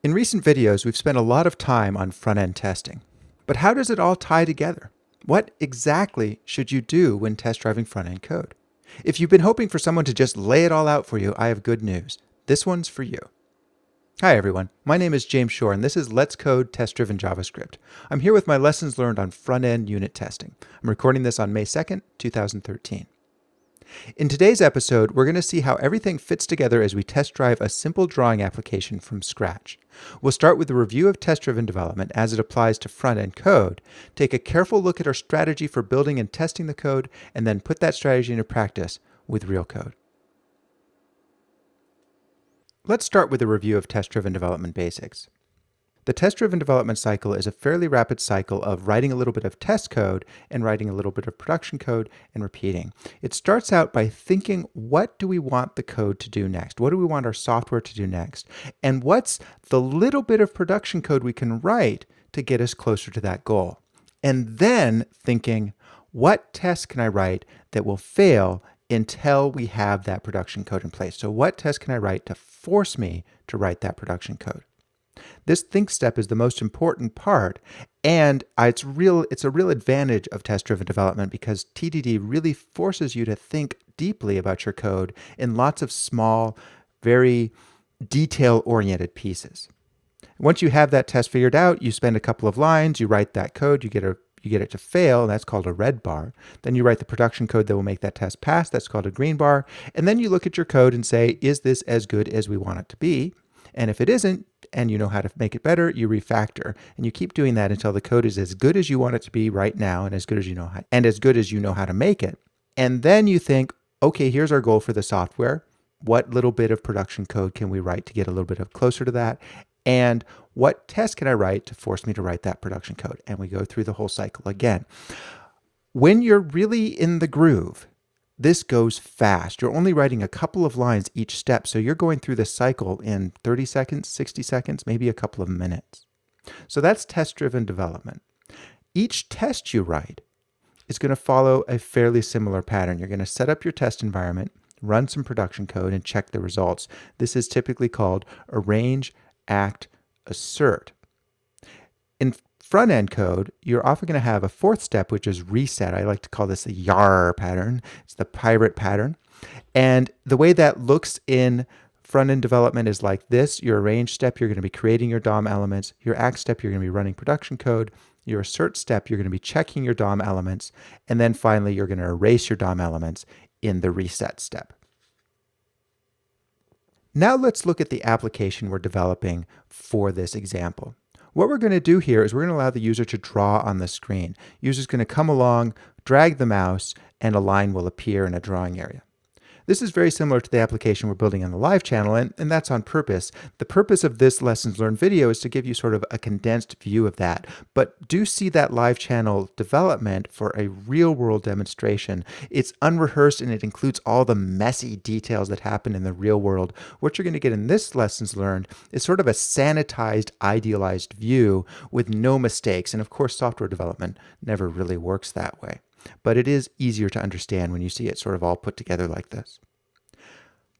In recent videos, we've spent a lot of time on front-end testing. But how does it all tie together? What exactly should you do when test driving front-end code? If you've been hoping for someone to just lay it all out for you, I have good news. This one's for you. Hi everyone, my name is James Shore and this is Let's Code Test-Driven JavaScript. I'm here with my lessons learned on front-end unit testing. I'm recording this on May 2nd, 2013. In today's episode, we're going to see how everything fits together as we test drive a simple drawing application from scratch. We'll start with a review of test-driven development as it applies to front-end code, take a careful look at our strategy for building and testing the code, and then put that strategy into practice with real code. Let's start with a review of test-driven development basics. The test-driven development cycle is a fairly rapid cycle of writing a little bit of test code and writing a little bit of production code and repeating. It starts out by thinking, what do we want the code to do next? What do we want our software to do next? And what's the little bit of production code we can write to get us closer to that goal? And then thinking, what tests can I write that will fail until we have that production code in place? So what tests can I write to force me to write that production code? This think step is the most important part, and it's a real advantage of test-driven development because TDD really forces you to think deeply about your code in lots of small, very detail-oriented pieces. Once you have that test figured out, you spend a couple of lines, you write that code, you get it to fail, and that's called a red bar. Then you write the production code that will make that test pass, that's called a green bar. And then you look at your code and say, is this as good as we want it to be? And if it isn't, and you know how to make it better, you refactor. And you keep doing that until the code is as good as you want it to be right now and as good as you know how to make it. And then you think, okay, here's our goal for the software. What little bit of production code can we write to get a little bit closer to that? And what test can I write to force me to write that production code? And we go through the whole cycle again. When you're really in the groove, this goes fast. You're only writing a couple of lines each step, so you're going through this cycle in 30 seconds, 60 seconds, maybe a couple of minutes. So that's test-driven development. Each test you write is going to follow a fairly similar pattern. You're going to set up your test environment, run some production code, and check the results. This is typically called arrange, act, assert. In front-end code, you're often going to have a fourth step, which is reset. I like to call this the YAR pattern. It's the pirate pattern. And the way that looks in front-end development is like this. Your arrange step, you're going to be creating your DOM elements. Your act step, you're going to be running production code. Your assert step, you're going to be checking your DOM elements. And then finally, you're going to erase your DOM elements in the reset step. Now let's look at the application we're developing for this example. What we're going to do here is we're going to allow the user to draw on the screen. User's going to come along, drag the mouse, and a line will appear in a drawing area. This is very similar to the application we're building on the live channel, and that's on purpose. The purpose of this lessons learned video is to give you sort of a condensed view of that, but do see that live channel development for a real world demonstration. It's unrehearsed and it includes all the messy details that happen in the real world. What you're going to get in this lessons learned is sort of a sanitized, idealized view with no mistakes. And of course, software development never really works that way. But it is easier to understand when you see it sort of all put together like this.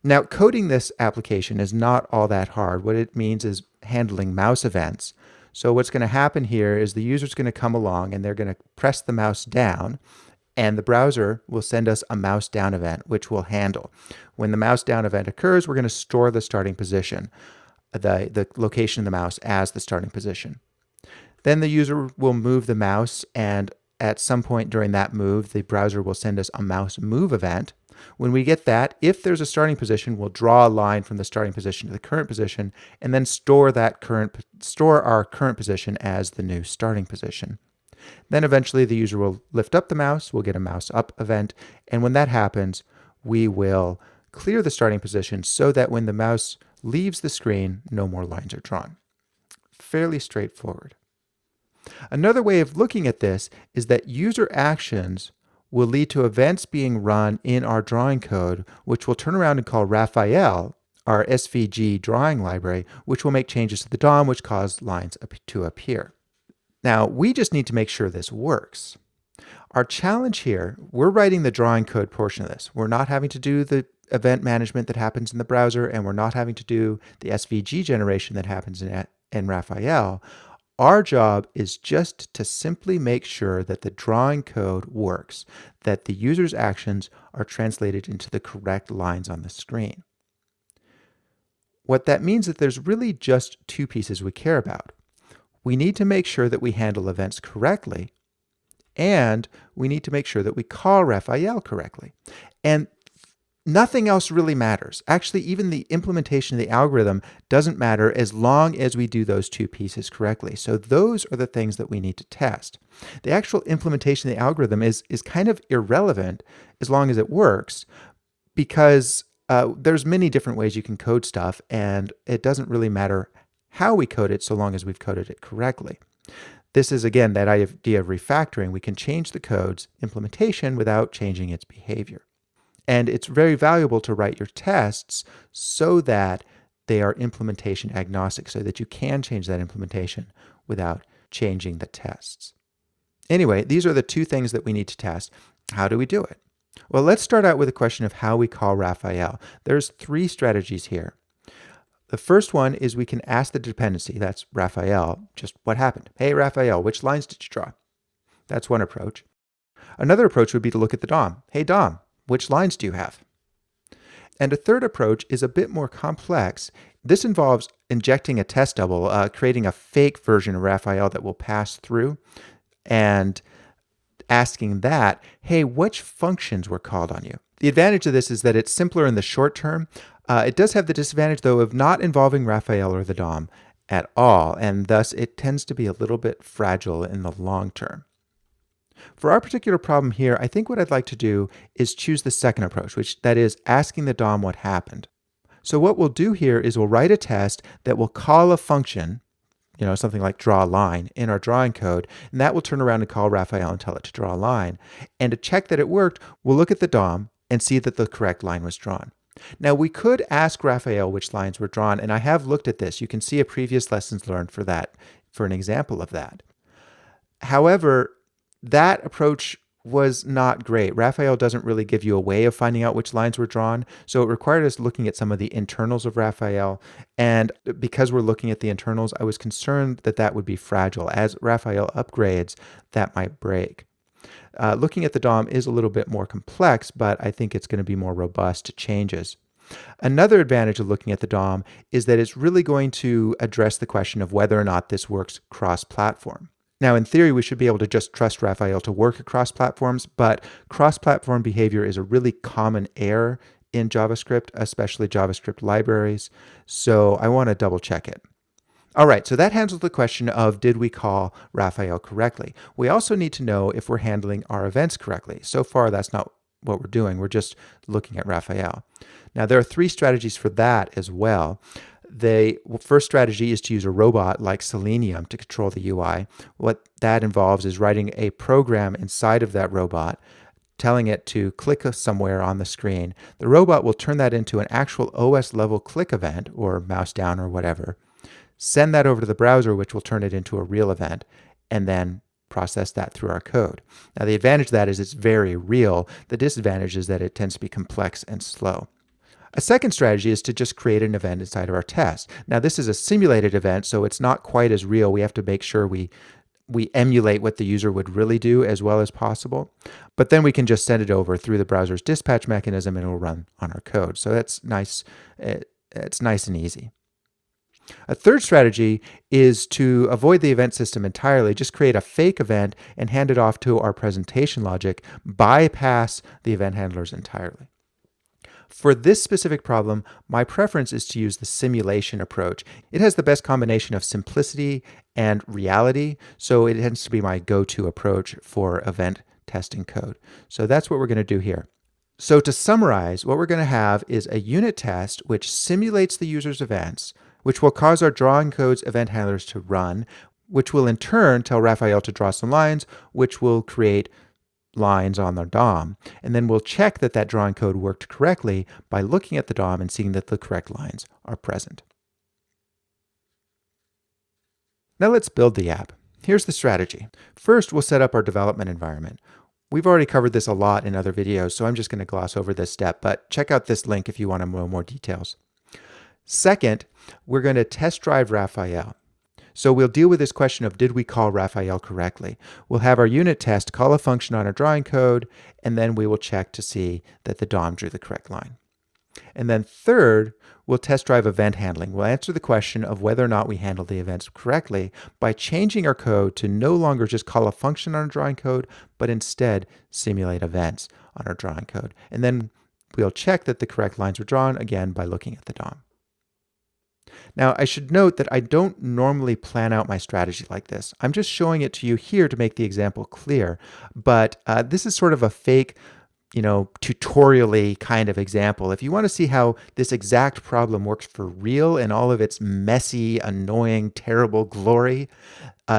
Now, coding this application is not all that hard. What it means is handling mouse events. So what's going to happen here is the user's going to come along and they're going to press the mouse down, and the browser will send us a mouse down event, which we'll handle. When the mouse down event occurs, we're going to store the starting position, the location of the mouse as the starting position. Then the user will move the mouse, and at some point during that move, the browser will send us a mouse move event. When we get that, if there's a starting position, we'll draw a line from the starting position to the current position, and then store our current position as the new starting position. Then eventually the user will lift up the mouse, we'll get a mouse up event, and when that happens, we will clear the starting position so that when the mouse leaves the screen, no more lines are drawn. Fairly straightforward. Another way of looking at this is that user actions will lead to events being run in our drawing code, which we'll turn around and call Raphael, our SVG drawing library, which will make changes to the DOM, which cause lines to appear. Now, we just need to make sure this works. Our challenge here, we're writing the drawing code portion of this. We're not having to do the event management that happens in the browser, and we're not having to do the SVG generation that happens in Raphael. Our job is just to simply make sure that the drawing code works, that the user's actions are translated into the correct lines on the screen. What that means is that there's really just two pieces we care about. We need to make sure that we handle events correctly, and we need to make sure that we call Raphael correctly. And nothing else really matters. Actually, even the implementation of the algorithm doesn't matter as long as we do those two pieces correctly. So those are the things that we need to test. The actual implementation of the algorithm is kind of irrelevant as long as it works, because there's many different ways you can code stuff, and it doesn't really matter how we code it so long as we've coded it correctly. This is, again, that idea of refactoring. We can change the code's implementation without changing its behavior. And it's very valuable to write your tests so that they are implementation agnostic, so that you can change that implementation without changing the tests. Anyway, these are the two things that we need to test. How do we do it? Well, let's start out with a question of how we call Raphael. There's three strategies here. The first one is we can ask the dependency, that's Raphael, just what happened? Hey, Raphael, which lines did you draw? That's one approach. Another approach would be to look at the DOM. Hey, DOM, which lines do you have? And a third approach is a bit more complex. This involves injecting a test double, creating a fake version of Raphael that will pass through, and asking that, hey, which functions were called on you? The advantage of this is that it's simpler in the short term. It does have the disadvantage, though, of not involving Raphael or the DOM at all, and thus it tends to be a little bit fragile in the long term. For our particular problem here, I think what I'd like to do is choose the second approach, that is asking the DOM what happened. So what we'll do here is we'll write a test that will call a function, something like draw a line, in our drawing code, and that will turn around and call Raphael and tell it to draw a line. And to check that it worked, we'll look at the DOM and see that the correct line was drawn. Now, we could ask Raphael which lines were drawn, and I have looked at this. You can see a previous lessons learned for an example of that. However, that approach was not great. Raphael doesn't really give you a way of finding out which lines were drawn, so it required us looking at some of the internals of Raphael, and because we're looking at the internals, I was concerned that that would be fragile. As Raphael upgrades, that might break. Looking at the DOM is a little bit more complex, but I think it's going to be more robust to changes. Another advantage of looking at the DOM is that it's really going to address the question of whether or not this works cross-platform. Now, in theory, we should be able to just trust Raphael to work across platforms, but cross-platform behavior is a really common error in JavaScript, especially JavaScript libraries, so I want to double check it. All right, so that handles the question of did we call Raphael correctly. We also need to know if we're handling our events correctly. So far, that's not what we're doing. We're just looking at Raphael. Now, there are three strategies for that as well. The first strategy is to use a robot like Selenium to control the UI. What that involves is writing a program inside of that robot, telling it to click somewhere on the screen. The robot will turn that into an actual OS level click event, or mouse down or whatever, send that over to the browser, which will turn it into a real event, and then process that through our code. Now, the advantage of that is it's very real. The disadvantage is that it tends to be complex and slow. A second strategy is to just create an event inside of our test. Now, this is a simulated event, so it's not quite as real. We have to make sure we emulate what the user would really do as well as possible. But then we can just send it over through the browser's dispatch mechanism and it will run on our code. So that's nice. It's nice and easy. A third strategy is to avoid the event system entirely, just create a fake event and hand it off to our presentation logic, bypass the event handlers entirely. For this specific problem, my preference is to use the simulation approach. It has the best combination of simplicity and reality, so it tends to be my go-to approach for event testing code. So that's what we're going to do here. So to summarize, what we're going to have is a unit test which simulates the user's events, which will cause our drawing code's event handlers to run, which will in turn tell Raphael to draw some lines, which will create lines on the DOM. And then we'll check that that drawing code worked correctly by looking at the DOM and seeing that the correct lines are present. Now let's build the app. Here's the strategy. First, we'll set up our development environment. We've already covered this a lot in other videos, so I'm just going to gloss over this step, but check out this link if you want to know more details. Second, we're going to test drive Raphael. So we'll deal with this question of did we call Raphael correctly? We'll have our unit test call a function on our drawing code, and then we will check to see that the DOM drew the correct line. And then third, we'll test drive event handling. We'll answer the question of whether or not we handled the events correctly by changing our code to no longer just call a function on our drawing code, but instead simulate events on our drawing code. And then we'll check that the correct lines were drawn, again, by looking at the DOM. Now, I should note that I don't normally plan out my strategy like this. I'm just showing it to you here to make the example clear, but this is sort of a fake tutorially kind of example. If you want to see how this exact problem works for real in all of its messy, annoying, terrible glory,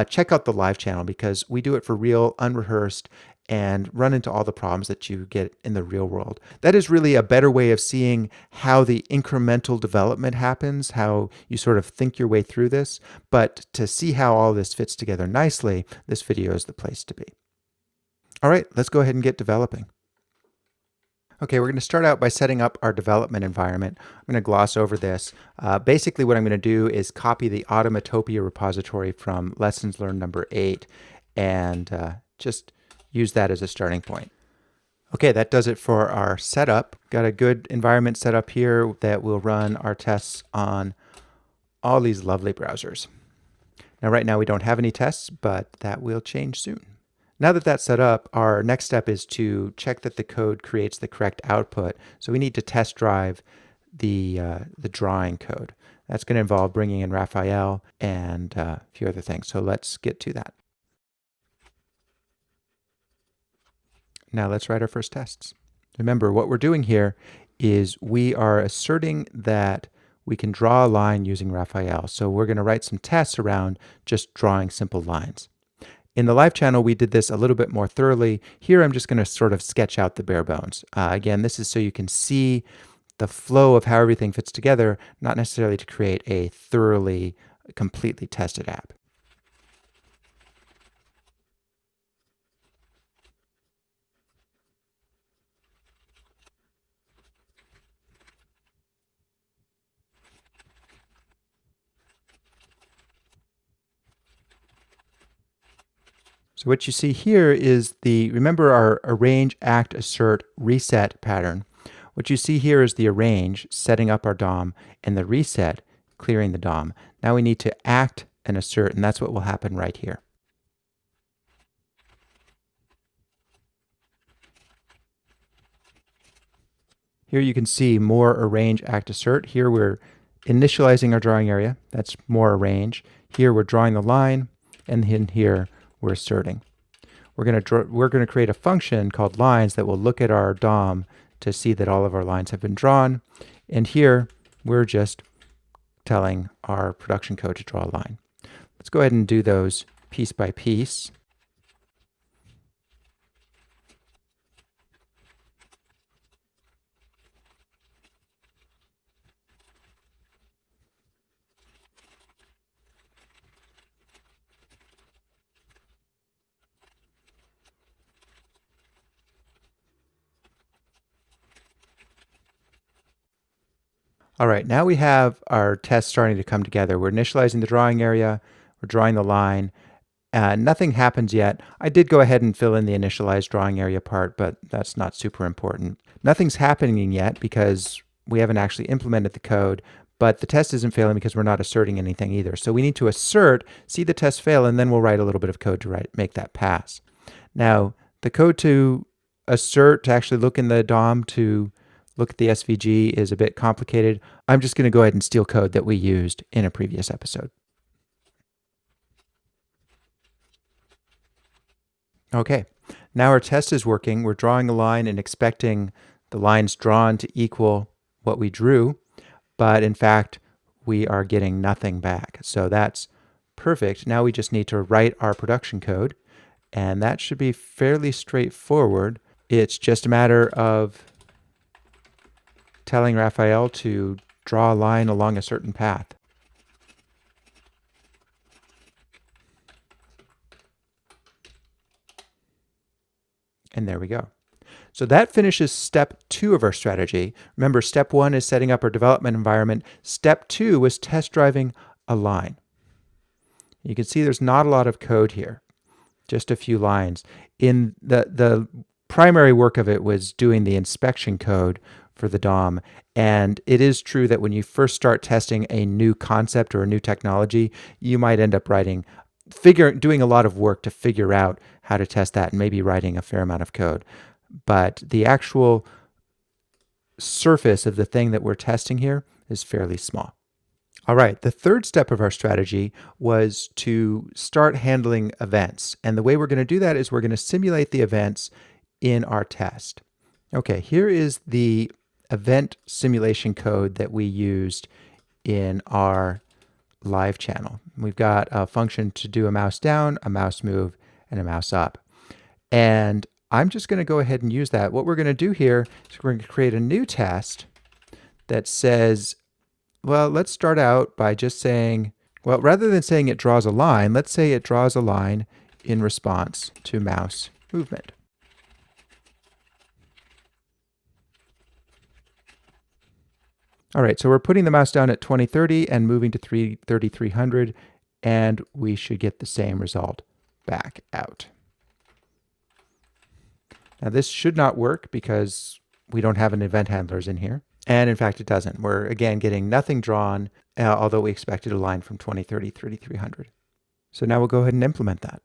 check out the live channel because we do it for real, unrehearsed, and run into all the problems that you get in the real world. That is really a better way of seeing how the incremental development happens, how you sort of think your way through this. But to see how all this fits together nicely, this video is the place to be. All right, let's go ahead and get developing. Okay, we're going to start out by setting up our development environment. I'm going to gloss over this. Basically, what I'm going to do is copy the Automatopia repository from Lessons Learned number 8 and just use that as a starting point. Okay, that does it for our setup. Got a good environment set up here that will run our tests on all these lovely browsers. Now, right now we don't have any tests, but that will change soon. Now that that's set up, our next step is to check that the code creates the correct output. So we need to test drive the drawing code. That's going to involve bringing in Raphael and a few other things. So let's get to that. Now let's write our first tests. Remember, what we're doing here is we are asserting that we can draw a line using Raphael. So we're going to write some tests around just drawing simple lines. In the live channel, we did this a little bit more thoroughly. Here, I'm just going to sort of sketch out the bare bones. Again, this is so you can see the flow of how everything fits together, not necessarily to create a thoroughly, completely tested app. So what you see here is remember our arrange, act, assert, reset pattern. What you see here is the arrange, setting up our DOM, and the reset, clearing the DOM. Now we need to act and assert, and that's what will happen right here. Here you can see more arrange, act, assert. Here we're initializing our drawing area. That's more arrange. Here we're drawing the line, and then here we're asserting. We're going to create a function called lines that will look at our DOM to see that all of our lines have been drawn. And here we're just telling our production code to draw a line. Let's go ahead and do those piece by piece. All right, now we have our test starting to come together. We're initializing the drawing area, we're drawing the line. Nothing happens yet. I did go ahead and fill in the initialized drawing area part, but that's not super important. Nothing's happening yet because we haven't actually implemented the code, but the test isn't failing because we're not asserting anything either. So we need to assert, see the test fail, and then we'll write a little bit of code to make that pass. Now, the code to assert, to actually look in the DOM to look at the SVG is a bit complicated. I'm just going to go ahead and steal code that we used in a previous episode. Okay, now our test is working. We're drawing a line and expecting the lines drawn to equal what we drew, but in fact, we are getting nothing back. So that's perfect. Now we just need to write our production code, and that should be fairly straightforward. It's just a matter of telling Raphael to draw a line along a certain path. And there we go. So that finishes step 2 of our strategy. Remember, step 1 is setting up our development environment. Step 2 was test driving a line. You can see there's not a lot of code here, just a few lines. In the primary work of it was doing the inspection code for the DOM. And it is true that when you first start testing a new concept or a new technology, you might end up doing a lot of work to figure out how to test that and maybe writing a fair amount of code. But the actual surface of the thing that we're testing here is fairly small. All right, the third step of our strategy was to start handling events. And the way we're going to do that is we're going to simulate the events in our test. Okay, here is the event simulation code that we used in our live channel. We've got a function to do a mouse down, a mouse move, and a mouse up. And I'm just going to go ahead and use that. What we're going to do here is we're going to create a new test that says, well, let's start out by just saying, well, rather than saying it draws a line, let's say it draws a line in response to mouse movement. All right, so we're putting the mouse down at 2030 and moving to 3300, and we should get the same result back out. Now this should not work because we don't have an event handlers in here. And in fact, it doesn't. We're again getting nothing drawn, although we expected a line from 2030, 3300. So now we'll go ahead and implement that.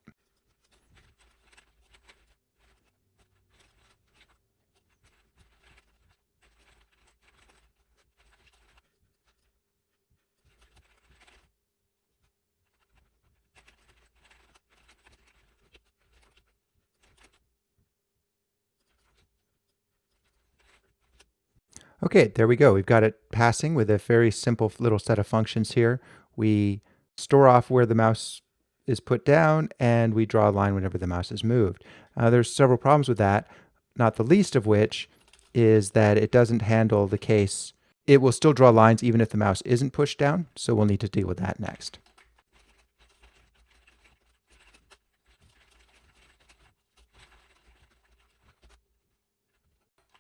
Okay, there we go. We've got it passing with a very simple little set of functions here. We store off where the mouse is put down, and we draw a line whenever the mouse is moved. There's several problems with that, not the least of which is that it doesn't handle the case. It will still draw lines even if the mouse isn't pushed down, so we'll need to deal with that next.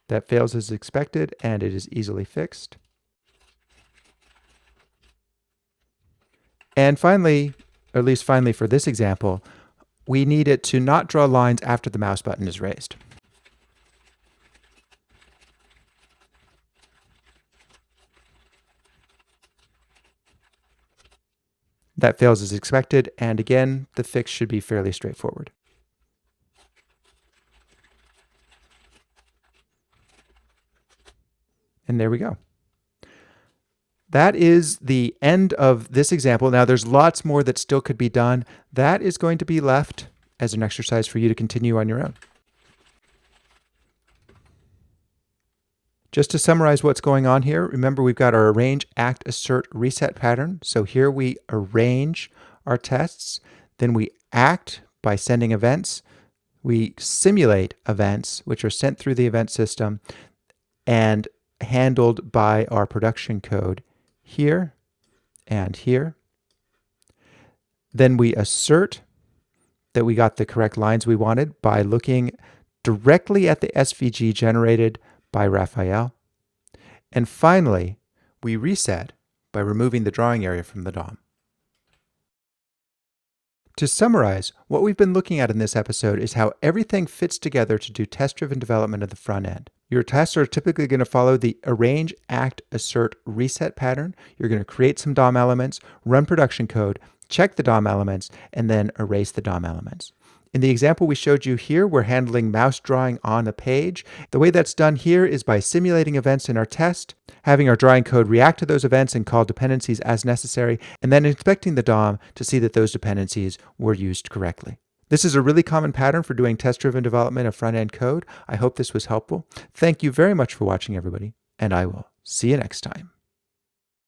That fails as expected, and it is easily fixed. And finally, or at least finally for this example, we need it to not draw lines after the mouse button is raised. That fails as expected, and again, the fix should be fairly straightforward. And there we go. That is the end of this example. Now there's lots more that still could be done. That is going to be left as an exercise for you to continue on your own. Just to summarize what's going on here, remember we've got our arrange, act, assert, reset pattern. So here we arrange our tests, then we act by sending events. We simulate events, which are sent through the event system and handled by our production code here and here. Then we assert that we got the correct lines we wanted by looking directly at the SVG generated by Raphael. And finally, we reset by removing the drawing area from the DOM. To summarize, what we've been looking at in this episode is how everything fits together to do test-driven development of the front end. Your tests are typically going to follow the arrange, act, assert, reset pattern. You're going to create some DOM elements, run production code, check the DOM elements, and then erase the DOM elements. In the example we showed you here, we're handling mouse drawing on a page. The way that's done here is by simulating events in our test, having our drawing code react to those events and call dependencies as necessary, and then inspecting the DOM to see that those dependencies were used correctly. This is a really common pattern for doing test-driven development of front-end code. I hope this was helpful. Thank you very much for watching, everybody, and I will see you next time.